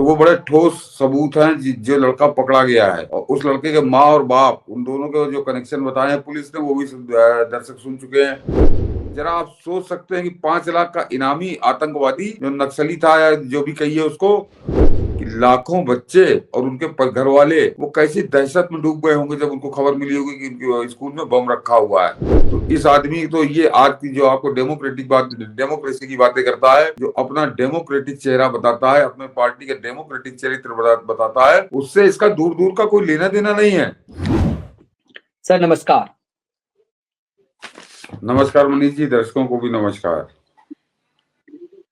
वो बड़े ठोस सबूत हैं जो लड़का पकड़ा गया है, और उस लड़के के माँ और बाप, उन दोनों के जो कनेक्शन बताए हैं पुलिस ने, वो भी दर्शक सुन चुके हैं। जरा आप सोच सकते हैं कि 5 लाख का इनामी आतंकवादी जो नक्सली था, या जो भी कहिए उसको, कि लाखों बच्चे और उनके घर वाले वो कैसी दहशत में डूब गए होंगे जब उनको खबर मिली होगी कि उनके स्कूल में बम रखा हुआ है। तो इस आदमी तो ये आज की जो आपको डेमोक्रेसी की बातें करता है, जो अपना डेमोक्रेटिक चेहरा बताता है, अपने पार्टी के डेमोक्रेटिक चरित्र बताता है, उससे इसका दूर दूर का कोई लेना देना नहीं है। सर नमस्कार। नमस्कार मनीष जी, दर्शकों को भी नमस्कार।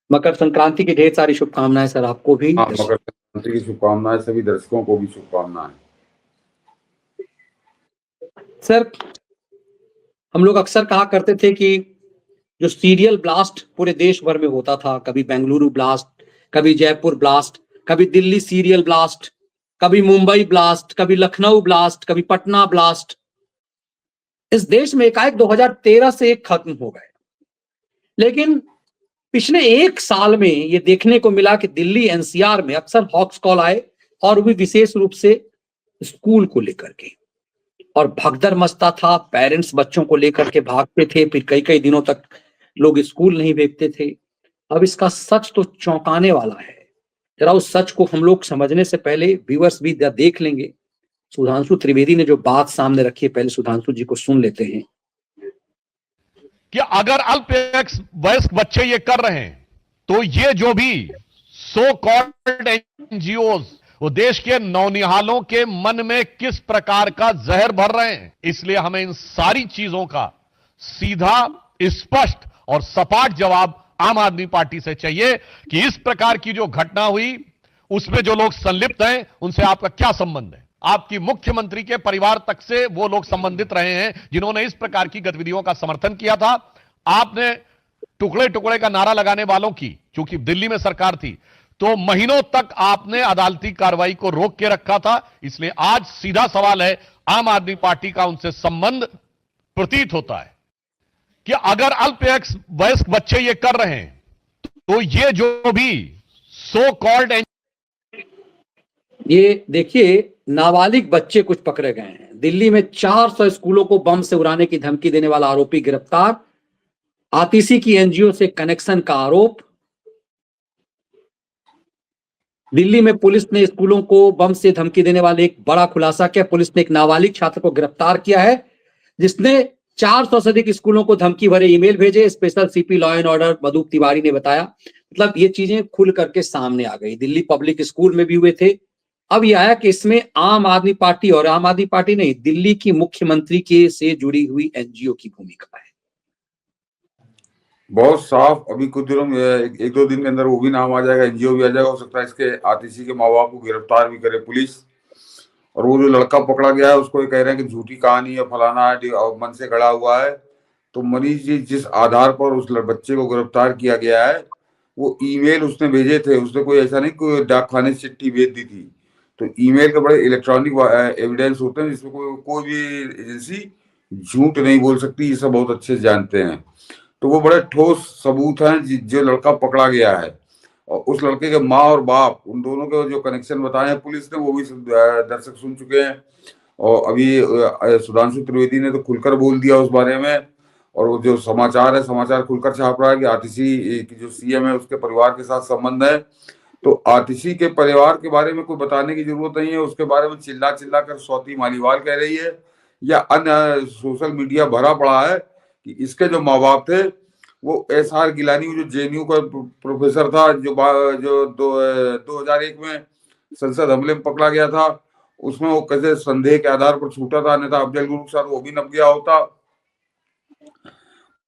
मकर संक्रांति की ढेर सारी शुभकामनाएं सर, आपको भी। हाँ, मकर संक्रांति की शुभकामनाएं, सभी दर्शकों को भी शुभकामनाएं। सर हम लोग अक्सर कहा करते थे कि जो सीरियल ब्लास्ट पूरे देश भर में होता था, कभी बेंगलुरु ब्लास्ट, कभी जयपुर ब्लास्ट, कभी दिल्ली सीरियल ब्लास्ट, कभी मुंबई ब्लास्ट, कभी लखनऊ ब्लास्ट, कभी पटना ब्लास्ट, इस देश में एकाएक 2013 से एक खत्म हो गए। लेकिन पिछले एक साल में ये देखने को मिला कि दिल्ली एनसीआर में अक्सर हॉक्स कॉल आए, और भी विशेष रूप से स्कूल को लेकर के, और भगदड़ मचता था। पेरेंट्स बच्चों को लेकर के भागते थे, फिर कई कई दिनों तक लोग स्कूल नहीं भेजते थे। अब इसका सच तो चौंकाने वाला है। जरा उस सच को हम लोग समझने से पहले व्यूअर्स भी देख लेंगे। सुधांशु त्रिवेदी ने जो बात सामने रखी है, पहले सुधांशु जी को सुन लेते हैं। कि अगर अल्पवयस्क बच्चे ये कर रहे हैं, तो ये जो भी सो कॉल्ड एनजीओज वो देश के नौनिहालों के मन में किस प्रकार का जहर भर रहे हैं। इसलिए हमें इन सारी चीजों का सीधा, स्पष्ट और सपाट जवाब आम आदमी पार्टी से चाहिए कि इस प्रकार की जो घटना हुई उसमें जो लोग संलिप्त हैं उनसे आपका क्या संबंध है। आपकी मुख्यमंत्री के परिवार तक से वो लोग संबंधित रहे हैं जिन्होंने इस प्रकार की गतिविधियों का समर्थन किया था। आपने टुकड़े टुकड़े का नारा लगाने वालों की, क्योंकि दिल्ली में सरकार थी, तो महीनों तक आपने अदालती कार्रवाई को रोक के रखा था। इसलिए आज सीधा सवाल है, आम आदमी पार्टी का उनसे संबंध प्रतीत होता है कि अगर अल्पवयस्क बच्चे ये कर रहे हैं, तो ये जो भी सो कॉल्ड, ये देखिए नाबालिग बच्चे कुछ पकड़े गए हैं। दिल्ली में 400 स्कूलों को बम से उड़ाने की धमकी देने वाला आरोपी गिरफ्तार। आतिशी की एनजीओ से कनेक्शन का आरोप। दिल्ली में पुलिस ने स्कूलों को बम से धमकी देने वाले एक बड़ा खुलासा किया। पुलिस ने एक नाबालिग छात्र को गिरफ्तार किया है जिसने 400 से अधिक स्कूलों को धमकी भरे ईमेल भेजे। Special CP law and order Madhu Tiwari ने बताया। मतलब ये चीजें खुल करके सामने आ गई। दिल्ली पब्लिक स्कूल में भी हुए थे। अब यह आया कि इसमें आम आदमी पार्टी, और आम आदमी पार्टी नहीं, दिल्ली की मुख्यमंत्री के से जुड़ी हुई एनजीओ की भूमिका है। बहुत साफ। अभी कुछ दिनों में, एक दो दिन के अंदर वो भी नाम आ जाएगा, एनजीओ भी आ जाएगा। हो सकता है इसके आतिशी के माँ बाप को गिरफ्तार भी करे पुलिस। और वो जो लड़का पकड़ा गया है उसको ये कह रहे हैं कि झूठी कहानी है, फलाना है, मन से गढ़ा हुआ है। तो मनीष जी, जिस आधार पर उस बच्चे को गिरफ्तार किया गया है, वो ईमेल उसने भेजे थे। उसने कोई ऐसा नहीं कोई डाक खाने से चिट्ठी भेज दी थी। तो ईमेल के बड़े इलेक्ट्रॉनिक एविडेंस होते हैं जिसमें कोई भी एजेंसी झूठ नहीं बोल सकती। ये सब बहुत अच्छे से जानते हैं। तो वो बड़े ठोस सबूत हैं जो लड़का पकड़ा गया है, और उस लड़के के माँ और बाप, उन दोनों के जो कनेक्शन बताए हैं पुलिस ने, वो भी दर्शक सुन चुके हैं। और अभी सुधांशु त्रिवेदी ने तो खुलकर बोल दिया उस बारे में। और वो जो समाचार है, समाचार खुलकर छाप रहा है कि आतिशी की जो सीएम है उसके परिवार के साथ संबंध है। तो आतिशी के परिवार के बारे में कोई बताने की जरूरत नहीं है। उसके बारे में चिल्ला चिल्ला कर स्वाति मालीवाल कह रही है, या अन्य सोशल मीडिया भरा पड़ा है कि इसके जो माँ बाप थे वो एसआर गिलानी, जो जेएनयू का प्रोफेसर था, जो 2001 में संसद हमले में पकड़ा गया था, उसमें वो कैसे संदेह के आधार पर छूटा था, अन्यथा अफजल गुरु के साथ वो भी नप गया होता।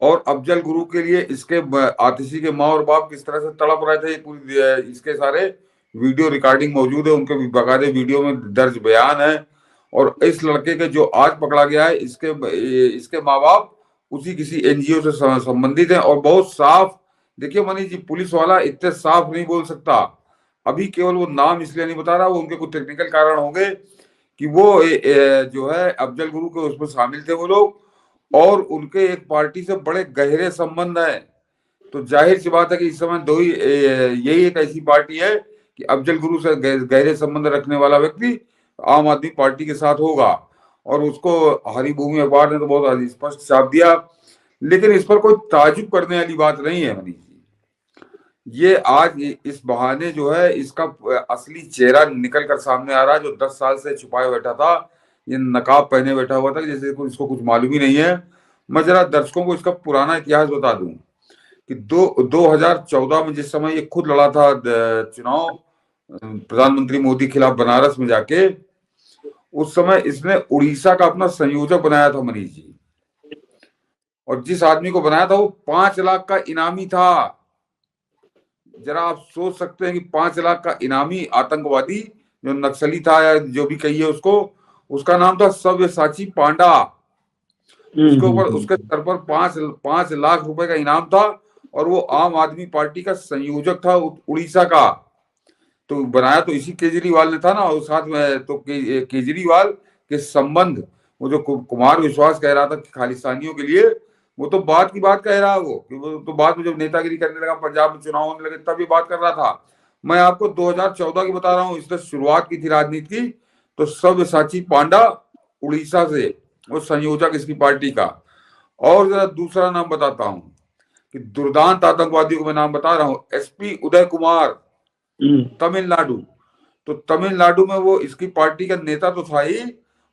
और अफजल गुरु के लिए इसके आतिशी के माँ और बाप किस तरह से तड़प रहे थे, पूरी इसके सारे वीडियो रिकॉर्डिंग मौजूद है। उनके बकायदे वीडियो में दर्ज बयान है। और इस लड़के के जो आज पकड़ा गया है, इसके माँ बाप उसी किसी एनजीओ से संबंधित है। और बहुत साफ, देखिए मनीष जी, पुलिस वाला इतने साफ नहीं बोल सकता। अभी केवल वो नाम इसलिए नहीं बता रहा, वो उनके कुछ टेक्निकल कारण होंगे कि वो जो है अफजल गुरु के उसमें शामिल थे वो लोग, और उनके एक पार्टी से बड़े गहरे संबंध है। तो जाहिर सी बात है कि इस समय यही एक ऐसी पार्टी है कि अफजल गुरु से गहरे संबंध रखने वाला व्यक्ति आम आदमी पार्टी के साथ होगा, और उसको हरिभूमि अखबार ने तो बहुत स्पष्ट छाप दिया। लेकिन इस पर कोई ताजुब करने वाली बात नहीं है मनीष जी। ये आज इस बहाने जो है इसका असली चेहरा निकल कर सामने आ रहा है, जो 10 साल से छुपाए बैठा था, ये नकाब पहने बैठा हुआ था जैसे इसको कुछ मालूम ही नहीं है। मैं जरा दर्शकों को इसका पुराना इतिहास बता दूं कि 2014 में जिस समय ये खुद लड़ा था चुनाव प्रधानमंत्री मोदी खिलाफ बनारस में जाके, उस समय इसने उड़ीसा का अपना संयोजक बनाया था मनीष जी। और जिस आदमी को बनाया था वो 5 लाख का इनामी था। जरा आप सोच सकते हैं कि 5 लाख का इनामी आतंकवादी जो नक्सली था या जो भी कहिए उसको, उसका नाम था सव्यसाची पांडा। उसके ऊपर उसके सर पर 5 लाख रुपए का इनाम था, और वो आम आदमी पार्टी का संयोजक था उड़ीसा का। तो बनाया तो इसी केजरीवाल ने था ना, और साथ में तो केजरीवाल के संबंध, वो जो कुमार विश्वास कह रहा था कि खालिस्तानियों के लिए, वो तो बात की बात कह रहा है वो, कि वो तो बाद में जब नेतागिरी करने लगा, पंजाब में चुनाव होने लगे, तब ये बात कर रहा था। मैं आपको 2014 की बता रहा हूँ, इसने शुरुआत की थी राजनीति की। तो सव्यसाची पांडा उड़ीसा से, वो संयोजक इसकी पार्टी का। और जरा दूसरा नाम बताता हूँ कि दुर्दांत आतंकवादियों को मैं नाम बता रहा हूँ, एसपी उदय कुमार, तमिलनाडु। तो तमिलनाडु में वो इसकी पार्टी का नेता तो था ही,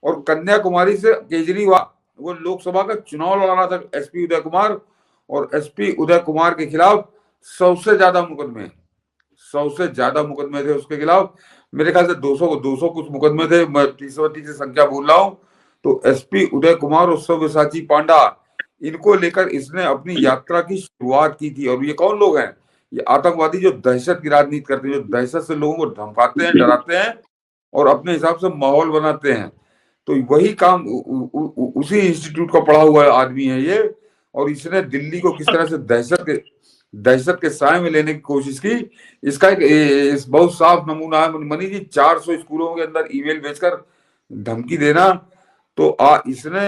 और कन्याकुमारी से केजरीवाल वो लोकसभा का चुनाव लड़ा रहा था एसपी उदय कुमार, और एसपी उदय कुमार के खिलाफ 100 से ज्यादा मुकदमे थे उसके खिलाफ। मेरे ख्याल से 200 कुछ मुकदमे थे, मैं तीसरी से संख्या भूल रहा हूँ। तो एसपी उदय कुमार और सव्यसाची पांडा, इनको लेकर इसने अपनी यात्रा की शुरुआत की थी। और ये कौन लोग हैं? ये आतंकवादी जो दहशत की राजनीति करते हैं, जो दहशत से लोगों को धमकाते हैं, डराते हैं और अपने हिसाब से माहौल बनाते हैं। तो वही काम उसी इंस्टीट्यूट का पढ़ा हुआ आदमी है ये। और इसने दिल्ली को किस तरह से दहशत के साए में लेने की कोशिश की, इसका एक बहुत साफ नमूना है मनी जी। 400 स्कूलों के अंदर ईमेल भेजकर धमकी देना। तो इसने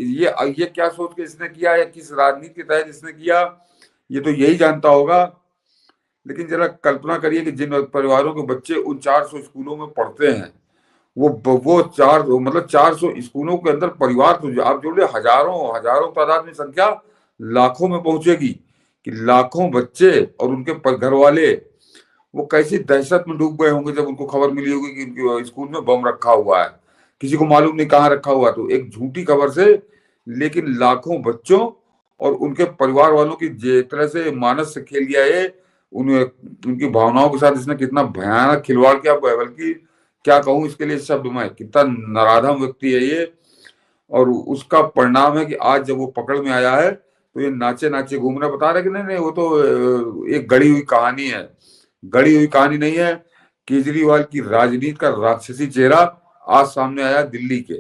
ये क्या सोच के इसने किया, या किस राजनीति के तहत इसने किया, ये तो यही जानता होगा। लेकिन जरा कल्पना करिए कि जिन परिवारों के बच्चे उन 400 स्कूलों में पढ़ते हैं, वो 400 स्कूलों के अंदर परिवार, तो आप जोड़िए हजारों तादाद में संख्या लाखों में पहुंचेगी, कि लाखों बच्चे और उनके घर वाले वो कैसी दहशत में डूब गए होंगे जब उनको खबर मिली होगी कि उनके स्कूल में बम रखा हुआ है। किसी को मालूम नहीं कहाँ रखा हुआ, तो एक झूठी खबर से लेकिन लाखों बच्चों और उनके परिवार वालों की जिस तरह से मानस से खेल गया है, उनकी भावनाओं के साथ इसने कितना भयानक खिलवाड़ किया, बल्कि क्या कहूं इसके लिए शब्द में, कितना नराधम व्यक्ति है ये। और उसका परिणाम है कि आज जब वो पकड़ में आया है तो ये नाचे नाचे घूम रहा। बता रहे कि नहीं वो तो एक गढ़ी हुई कहानी है। गढ़ी हुई कहानी नहीं है, केजरीवाल की राजनीति का राक्षसी चेहरा आज सामने आया दिल्ली के।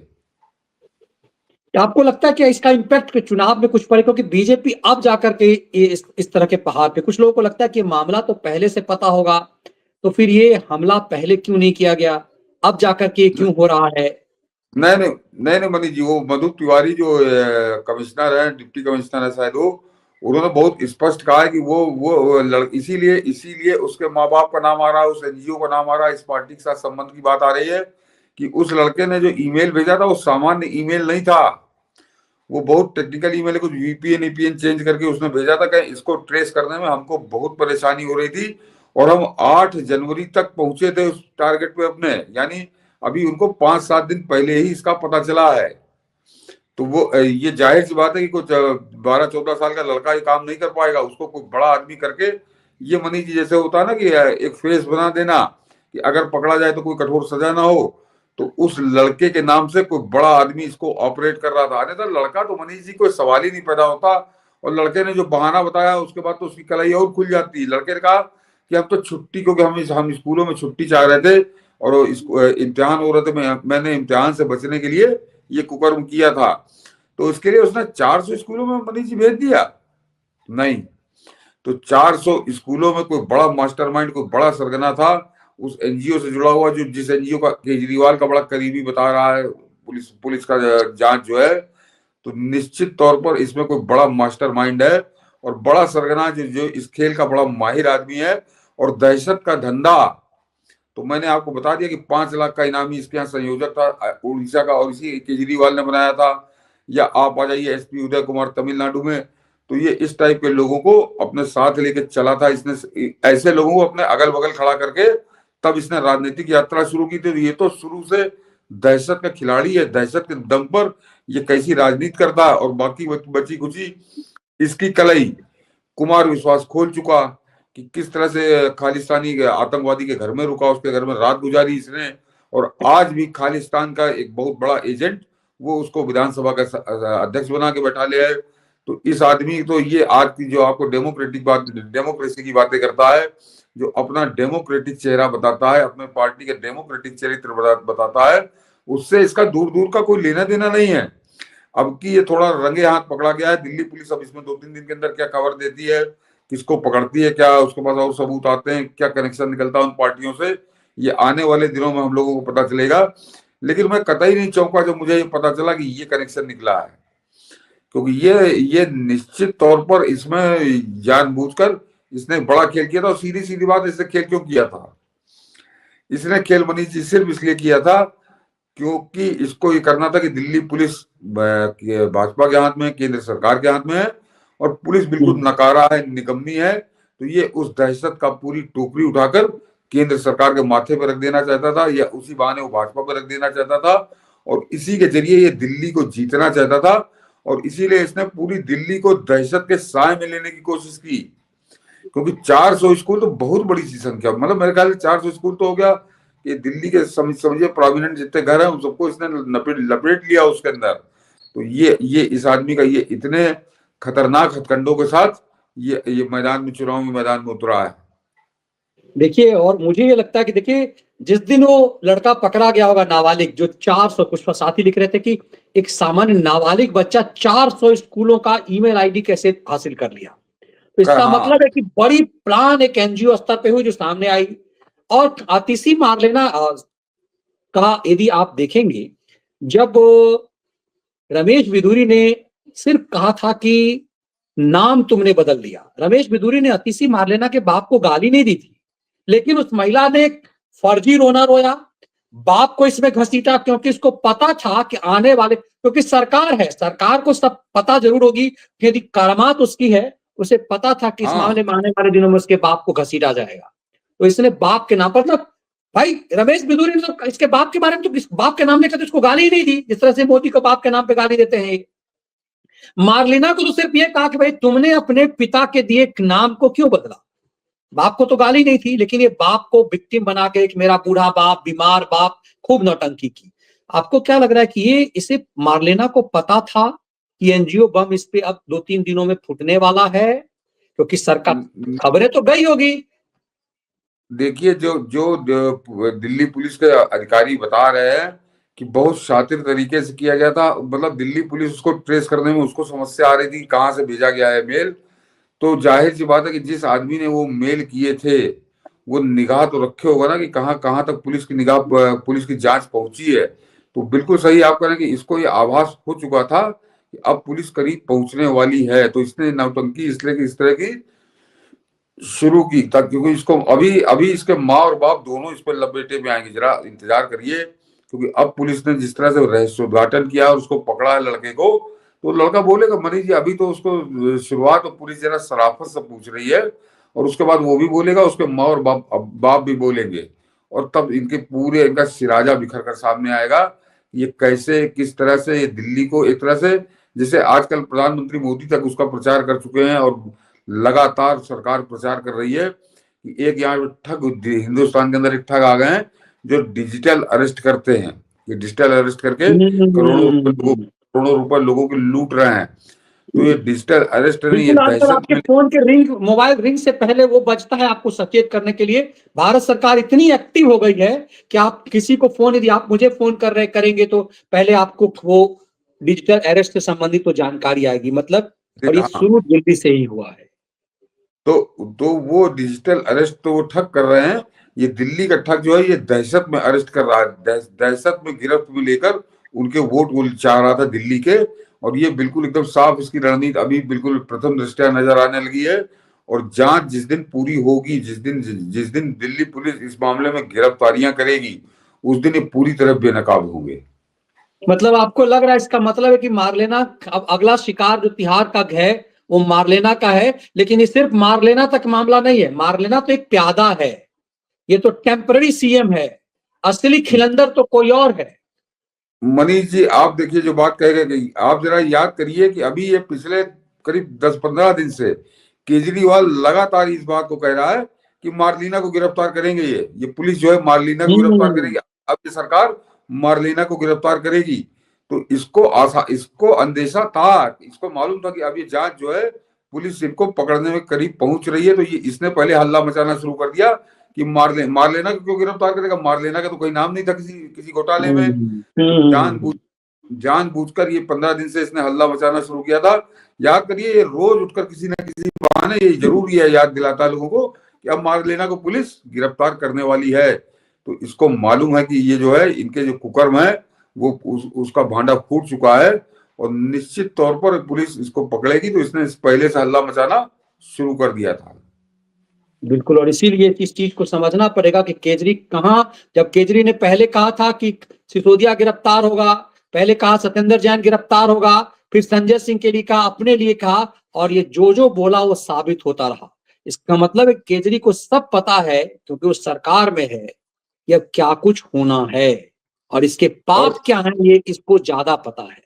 आपको लगता है कि इसका इम्पैक्ट चुनाव में कुछ पड़े, क्योंकि बीजेपी अब जाकर के इस तरह के पहाड़ पे, कुछ लोगों को लगता है कि मामला तो पहले से पता होगा, तो फिर ये हमला पहले क्यों नहीं किया गया, अब जाकर के क्यों हो रहा है? नहीं मनीष जी, वो मधु तिवारी जो कमिश्नर है, डिप्टी कमिश्नर है शायद, वो उन्होंने बहुत स्पष्ट कहा है कि वो इसीलिए उसके माँ बाप का नाम आ रहा है, उस एनजीओ का नाम आ रहा है, इस पार्टी के साथ संबंध की बात आ रही है कि उस लड़के ने जो ईमेल भेजा था वो सामान्य ईमेल नहीं था, वो बहुत टेक्निकल ईमेल है, कुछ वीपीएन चेंज करके उसने भेजा था। कहीं इसको ट्रेस करने में हमको बहुत परेशानी हो रही थी, और हम 8 जनवरी तक पहुंचे थे उस टारगेट पे अपने, यानी अभी उनको 5-7 दिन पहले ही इसका पता चला है। तो वो ये जाहिर सी बात है कि कुछ 12-14 साल का लड़का ये काम नहीं कर पाएगा, उसको कोई बड़ा आदमी करके, ये मनीष जी जैसे होता है ना कि एक फेस बना देना कि अगर पकड़ा जाए तो कोई कठोर सजा ना हो, तो उस लड़के के नाम से कोई बड़ा आदमी इसको ऑपरेट कर रहा था। तो लड़का तो मनीष जी कोई सवाल ही नहीं पैदा होता, और लड़के ने जो बहाना बताया उसके बाद तो उसकी कलाई और खुल जाती। लड़के ने कहा कि हम तो छुट्टी, क्योंकि हम स्कूलों में छुट्टी चाह रहे थे और इम्तिहान हो रहे थे, मैंने इम्तिहान से बचने के लिए ये कुकर्म किया था। तो इसके लिए उसने 400 स्कूलों में मनीष जी भेज दिया? नहीं, तो 400 स्कूलों में कोई बड़ा मास्टरमाइंड, कोई बड़ा सरगना था उस एनजीओ से जुड़ा हुआ, जो जिस एनजीओ का केजरीवाल का बड़ा करीबी बता रहा है पुलिस का जांच जो है। तो निश्चित तौर पर इसमें कोई बड़ा मास्टरमाइंड है और बड़ा सरगना जो इस खेल का बड़ा माहिर आदमी है, और दहशत का धंधा तो मैंने आपको बता दिया कि 5 लाख का इनामी इसके यहाँ संयोजक था उड़ीसा का, और इसी केजरीवाल ने बनाया था। या आप आ जाइए एसपी उदय कुमार तमिलनाडु में, तो ये इस टाइप के लोगों को अपने साथ लेके चला था इसने, ऐसे लोगों को अपने अगल बगल खड़ा करके तब इसने राजनीतिक यात्रा शुरू की थी। ये तो शुरू से दहशत का खिलाड़ी है, दहशत के दम पर ये कैसी राजनीति करता है। और बाकी बची कुची इसकी कलई कुमार विश्वास खोल चुका कि किस तरह से खालिस्तानी आतंकवादी के घर में रुका, उसके घर में रात गुजारी इसने, और आज भी खालिस्तान का एक बहुत बड़ा एजेंट वो उसको विधानसभा का अध्यक्ष बना के बैठा ले आए। तो इस आदमी तो ये आज की जो आपको डेमोक्रेसी की बातें करता है, जो अपना डेमोक्रेटिक चेहरा बताता है, अपने पार्टी के डेमोक्रेटिक चरित्र बताता है, उससे इसका दूर दूर का कोई लेना देना नहीं है। अब की ये थोड़ा रंगे हाथ पकड़ा गया है दिल्ली पुलिस। अब इसमें 2-3 दिन के अंदर क्या खबर देती है, किसको पकड़ती है, क्या उसके पास और सबूत आते हैं, क्या कनेक्शन निकलता है उन पार्टियों से, ये आने वाले दिनों में हम लोगों को पता चलेगा। लेकिन मैं कतई नहीं चौंका जब मुझे ये पता चला कि ये कनेक्शन निकला है, क्योंकि ये निश्चित तौर पर इसमें जानबूझकर इसने बड़ा खेल किया था। और सीधी सीधी बात, इसने खेल क्यों किया था? इसने खेल मनीष जी सिर्फ इसलिए किया था क्योंकि इसको ये करना था कि दिल्ली पुलिस भाजपा के हाथ में, केंद्र सरकार के हाथ में है, और पुलिस बिल्कुल नकारा है, निकम्मी है। तो ये उस दहशत का पूरी टोकरी उठाकर केंद्र सरकार के माथे पर रख देना चाहता था, या उसी बहाने वो भाजपा पर रख देना चाहता था, और इसी के जरिए ये दिल्ली को जीतना चाहता था। और इसीलिए इसने पूरी दिल्ली को दहशत के साए में लेने की कोशिश की, क्योंकि 400 स्कूल तो बहुत बड़ी सी संख्या, मतलब मेरे ख्याल से 400 स्कूल तो हो गया कि दिल्ली के समझिए प्रोमिनेंट जितने घर हैं उन सबको इसने लपेट लिया उसके अंदर। तो ये इस आदमी का ये इतने खतरनाक हथकंडों के साथ ये मैदान में, चुनाव में मैदान में उतरा है। देखिए, और मुझे ये लगता है कि देखिए, जिस दिन वो लड़का पकड़ा गया होगा नाबालिग, जो 400, कुछ साथी लिख रहे थे कि एक सामान्य नाबालिग बच्चा 400 स्कूलों का ईमेल आईडी कैसे हासिल कर लिया, तो इसका मतलब है कि बड़ी प्लान एक एनजीओ स्तर पे हुई जो सामने आई। और आतिशी मारलेना का यदि आप देखेंगे, जब रमेश बिधूरी ने सिर्फ कहा था कि नाम तुमने बदल दिया, रमेश बिधूरी ने आतिशी मारलेना के बाप को गाली नहीं दी थी, लेकिन उस महिला ने फर्जी रोना रोया, बाप को इसमें घसीटा, क्योंकि उसको पता था कि आने वाले, क्योंकि सरकार है, सरकार को सब पता जरूर होगी कि यदि करामात उसकी है, उसे पता था कि इस मामले में आने वाले दिनों में उसके बाप को घसीटा जाएगा। तो इसने बाप के नाम पर, मतलब भाई रमेश बिधूरी ने तो इसके बाप के बारे में तो इस बाप के नाम लेकर तो इसको गाली ही नहीं दी, जिस तरह से मोदी को बाप के नाम पे गाली देते हैं। मार्लिना को तो सिर्फ ये कहा कि भाई तुमने अपने पिता के दिए नाम को क्यों बदला, बाप को तो गाली नहीं थी, लेकिन ये बाप को विक्टिम बना के, एक मेरा बूढ़ा बाप, बीमार बाप, खूब नौटंकी की। आपको क्या लग रहा है कि ये इसे मार्लिना को पता था कि एनजीओ बम इस पे अब 2-3 दिनों में फूटने वाला है, क्योंकि सरकार, खबरें तो गई होगी। देखिए, जो दिल्ली पुलिस के अधिकारी बता रहे हैं कि बहुत शातिर तरीके से किया गया था, मतलब दिल्ली पुलिस उसको ट्रेस करने में उसको समस्या आ रही थी कहाँ से भेजा गया है मेल। तो जाहिर सी बात है कि जिस आदमी ने वो मेल किए थे वो निगाह तो रखे होगा ना कि कहाँ कहाँ तक पुलिस की निगाह, पुलिस की जांच पहुंची है। तो बिल्कुल सही आप कह रहे हैं कि इसको ये आभास हो चुका था कि अब पुलिस करीब पहुंचने वाली है, तो इसने नौटंकी इसलिए इस तरह की शुरू की था, क्योंकि इसको अभी इसके माँ और बाप दोनों इस पर लपेटे में आएंगे। जरा इंतजार करिए, क्योंकि अब पुलिस ने जिस तरह से रहस्योद्घाटन किया और उसको पकड़ा है लड़के को, तो लड़का बोलेगा मनीष जी, अभी तो उसको शुरुआत तो पुलिस जरा शराफत से पूछ रही है, और उसके बाद वो भी बोलेगा, उसके माँ और बाप भी बोलेंगे, और तब इनका सिराजा बिखर कर सामने आएगा। ये कैसे, किस तरह से ये दिल्ली को एक तरह से, जैसे आजकल प्रधानमंत्री मोदी तक उसका प्रचार कर चुके हैं, और लगातार सरकार प्रचार कर रही है कि एक यहाँ ठग हिंदुस्तान के अंदर एक ठग आ गए हैं जो डिजिटल अरेस्ट करते हैं, ये डिजिटल अरेस्ट करके करोड़ों रुपए लोगों के लूट रहे हैं। तो ये डिजिटल अरेस्ट नहीं, ये दहशत। आपके फोन के रिंग, मोबाइल रिंग से पहले वो बजता है आपको सचेत करने के लिए। भारत सरकार इतनी एक्टिव हो गई है कि आप किसी को फोन, यदि आप मुझे फोन करेंगे तो पहले आपको वो डिजिटल अरेस्ट से संबंधित तो जानकारी आएगी, मतलब और ये शुरू दिल्ली से ही हुआ है। तो वो डिजिटल अरेस्ट तो वो ठग कर रहे हैं, ये दिल्ली का ठग जो है ये दहशत में अरेस्ट कर रहा है, दहशत में गिरफ्त में लेकर उनके वोट वो चाह रहा था दिल्ली के। और ये बिल्कुल एकदम साफ इसकी रणनीति अभी बिल्कुल प्रथम दृष्टया नजर आने लगी है। और जांच जिस दिन पूरी होगी, जिस दिन दिल्ली पुलिस इस मामले में गिरफ्तारियां करेगी, उस दिन ये पूरी तरह बेनकाब होंगे। मतलब आपको लग रहा है इसका मतलब है कि मारलेना अब अगला शिकार जो तिहाड़ का है वो मारलेना का है, लेकिन ये सिर्फ मारलेना तक मामला नहीं है। मारलेना तो एक प्यादा है, ये तो टेम्पररी सीएम है, असली खिलंदर तो कोई और है। मनीष जी, आप देखिए जो बात कह गए, आप जरा याद करिए कि अभी ये पिछले करीब 10-15 दिन से केजरीवाल लगातार इस बात को कह रहा है कि मार्लिना को गिरफ्तार करेंगे, ये पुलिस जो है मार्लिना को गिरफ्तार करेगी, अब ये सरकार मार्लिना को गिरफ्तार करेगी। तो इसको अंदेशा था, इसको मालूम था कि अब ये जांच जो है पुलिस इनको पकड़ने में करीब पहुंच रही है, तो ये इसने पहले हल्ला मचाना शुरू कर दिया कि मार्लेना को क्यों गिरफ्तार करेगा, मार्लेना का तो कोई नाम नहीं था किसी घोटाले में। जानबूझकर ये 15 दिन से इसने हल्ला मचाना शुरू किया था। याद करिए, ये रोज उठकर किसी न किसी बहाने ये जरूर ये याद दिलाता है लोगों को कि अब मार्लेना को पुलिस गिरफ्तार करने वाली है। तो इसको मालूम है कि ये जो है इनके जो कुकर्म है वो उसका भांडा फूट चुका है और निश्चित तौर पर पुलिस इसको पकड़ेगी। तो इसने पहले से हल्ला मचाना शुरू कर दिया था। बिल्कुल, और इसीलिए इस चीज को समझना पड़ेगा कि केजरी जब केजरी ने पहले कहा था कि सिसोदिया गिरफ्तार होगा, पहले कहा सत्येंद्र जैन गिरफ्तार होगा, फिर संजय सिंह के लिए कहा, अपने लिए कहा, और ये जो बोला वो साबित होता रहा। इसका मतलब है केजरी को सब पता है, क्योंकि वो सरकार में है, कि अब क्या कुछ होना है और इसके पाप क्या है ये इसको ज्यादा पता है।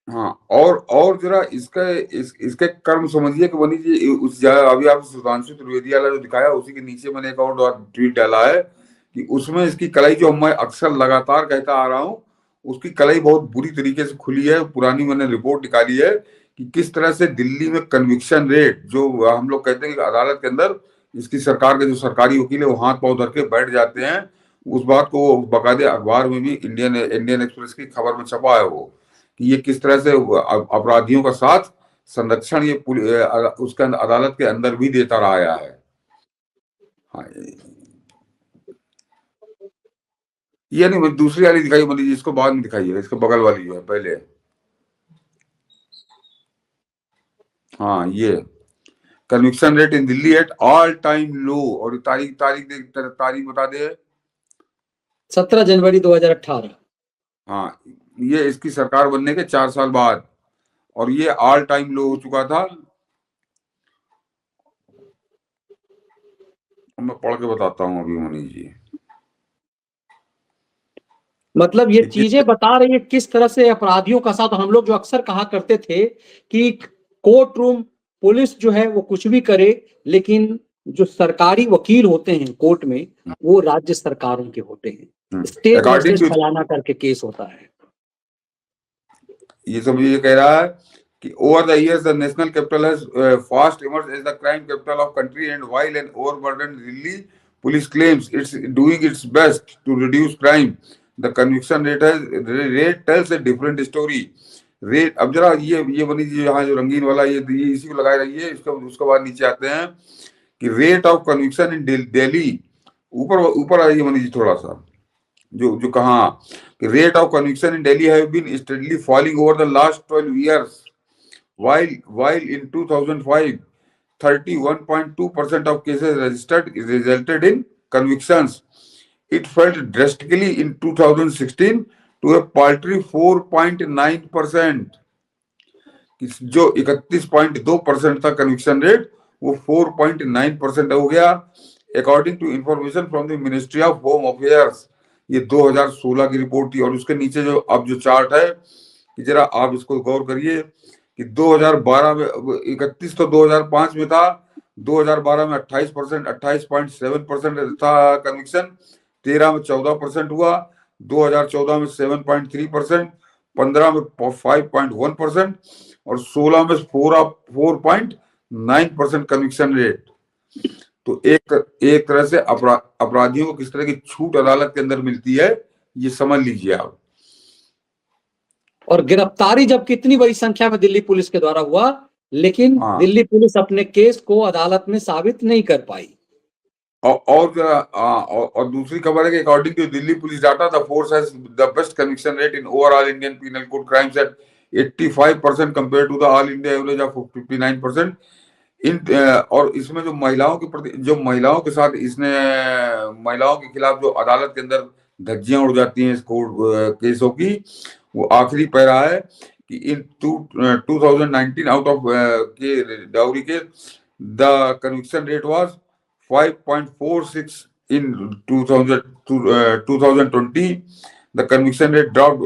हाँ, और जरा इसके कर्म समझिए कि वनी जी अभी आप सुधांशु त्रिवेदी वाला जो दिखाया उसी के नीचे मैंने एक और ट्वीट डाला है कि उसमें इसकी कलाई जो मैं अक्सर लगातार कहता आ रहा हूँ, उसकी कलाई बहुत बुरी तरीके से खुली है। पुरानी मैंने रिपोर्ट निकाली है कि किस तरह से दिल्ली में कन्विक्शन रेट, जो हम लोग कहते हैं कि अदालत के अंदर इसकी सरकार के जो सरकारी वकील है वो हाथ पांव धर के बैठ जाते हैं, उस बात को बाकायदे अखबार में भी इंडियन एक्सप्रेस की खबर में छपा है वो, कि ये किस तरह से अपराधियों का साथ संरक्षण ये उसके अदालत के अंदर भी देता रहा है। हाँ, ये नहीं, दूसरी वाली दिखाई मनीष जी, इसको बाद में दिखाइए, इसके बगल वाली जो है पहले। हाँ, ये conviction rate in Delhi at all time low, और तारीख बता दे, 17 जनवरी 2018। हाँ, ये इसकी सरकार बनने के 4 साल बाद, और ये ऑल टाइम लो हो चुका था। मैं पढ़ के बताता हूँ अभी मनीष जी। मतलब ये चीजें बता रही है किस तरह से अपराधियों का साथ। हम लोग जो अक्सर कहा करते थे कि कोर्ट रूम पुलिस जो है वो कुछ भी करे, लेकिन जो सरकारी वकील होते हैं कोर्ट में वो राज्य सरकारों के होते हैं। स्टेट वर्सेस फलाना करके केस होता है। ये सब ये कह रहा है कि over the years the national capital has fast emerged as the crime capital of country and while an overburden Delhi police claims it's doing its best to reduce crime, the conviction rate tells a different story. Rate, अब जरा ये बनी जी यहाँ जो रंगीन वाला ये इसी को लगाए रहिए, उसके बाद नीचे आते हैं कि rate of conviction in Delhi, ऊपर आइए मनीष जी थोड़ा सा, जो कहा कि rate of conviction in Delhi have been steadily falling over the last 12 years, while in 2005 31.2% of cases resulted in convictions. It fell drastically in 2016 to a paltry 4.9%, जो 31.2% था conviction rate, वो 4.9% हो गया, according to information from the ministry of home affairs. ये 2016 की report थी। और उसके नीचे जो अब जो चार्ट है कि जरा आप इसको गौर करिए कि 2012 में 31 तो 2005 में था, 2012 में 28%, 28.7% था कन्विक्शन, 13 में 14% हुआ, 2014 में 7.3%, 15 में 5.1% और 16 में 4.9% कन्विक्शन रेट। तो एक तरह से अपराधियों को किस तरह की छूट अदालत के अंदर मिलती है, ये समझ लीजिए आप। और गिरफ्तारी जब कितनी बड़ी संख्या में दिल्ली पुलिस के द्वारा हुआ, लेकिन दिल्ली पुलिस अपने केस को अदालत में साबित नहीं कर पाई। और दूसरी खबर है कि according to Delhi police data, the force has the best conviction rate in overall Indian penal code crimes at 85% compare to the all India average of 59%. और इसमें जो महिलाओं के प्रति, जो महिलाओं के साथ इसने, महिलाओं के खिलाफ जो अदालत के अंदर धज्जियां उड़ जाती हैं इस कोर्ट केसों की, वो आखिरी पैरा है कि इन 2019 आउट ऑफ के डाउरी के the conviction rate was 5.46 in 2020. The conviction rate dropped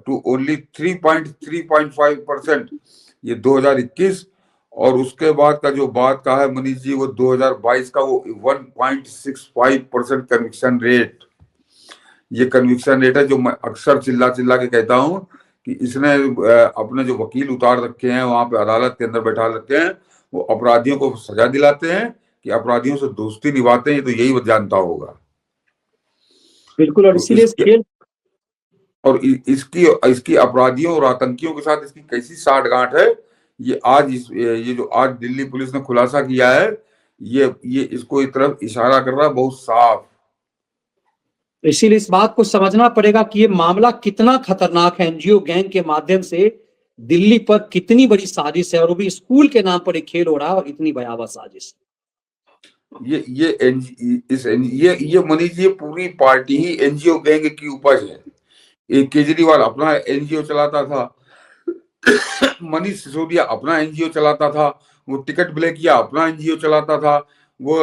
to only 3.5%. ये 2021, और उसके बाद का जो बात का है मनीष जी, वो 2022 का वो 1.65% कन्विक्शन रेट। ये कन्विक्शन रेट है जो मैं अक्सर चिल्ला चिल्ला के कहता हूं कि इसने अपने जो वकील उतार रखे हैं वहां पे अदालत के अंदर बैठा रखे हैं, वो अपराधियों को सजा दिलाते हैं कि अपराधियों से दोस्ती निभाते हैं, तो यही वो जानता होगा। बिल्कुल, और इसीलिए और इसकी अपराधियों और आतंकियों के साथ इसकी कैसी साठगांठ है, ये आज ये जो आज दिल्ली पुलिस ने खुलासा किया है, ये इसको एक तरफ इशारा कर रहा है बहुत साफ। इसीलिए इस बात को समझना पड़ेगा कि ये मामला कितना खतरनाक है। एनजीओ गैंग के माध्यम से दिल्ली पर कितनी बड़ी साजिश है, और वो भी स्कूल के नाम पर एक खेल हो रहा है, और इतनी भयावह साजिश। ये मनीष जी, पूरी पार्टी ही एनजीओ गैंग की उपज है। एक केजरीवाल अपना एनजीओ चलाता था, मनीष सिसोदिया अपना एनजीओ चलाता था, वो टिकट ब्लैकिया अपना एनजीओ चलाता था, वो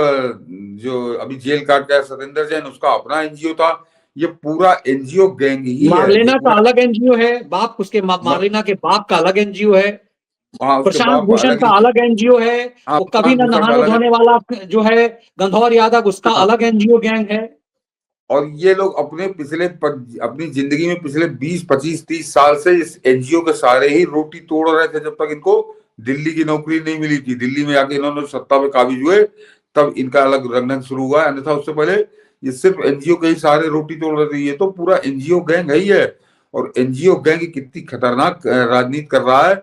जो अभी जेल काट गया सतेंद्र जैन उसका अपना एनजीओ था। ये पूरा एनजीओ गैंग ही मार्लेना का अलग एनजीओ है, बाप उसके मार्लेना के बाप का अलग एनजीओ है, प्रशांत भूषण का अलग एनजीओ है, वो कभी ना नहाने धोने वाला जो है गंधौर यादव, उसका अलग एनजीओ गैंग है। और ये लोग अपनी जिंदगी में पिछले 20, 25, 30 साल से इस एनजीओ के सारे ही रोटी तोड़ रहे थे, जब तक इनको दिल्ली की नौकरी नहीं मिली थी। दिल्ली में आके इन्होंने सत्ता पे काबिज हुए, तब इनका अलग रंगढंग शुरू हुआ, अन्यथा उससे पहले ये सिर्फ एनजीओ के ही सारे रोटी तोड़ रहे थे। ये तो पूरा एनजीओ गैंग है ही है। और एनजीओ गैंग कितनी खतरनाक राजनीति कर रहा है,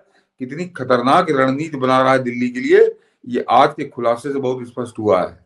कितनी खतरनाक रणनीति बना रहा है दिल्ली के लिए, ये आज के खुलासे से बहुत स्पष्ट हुआ है।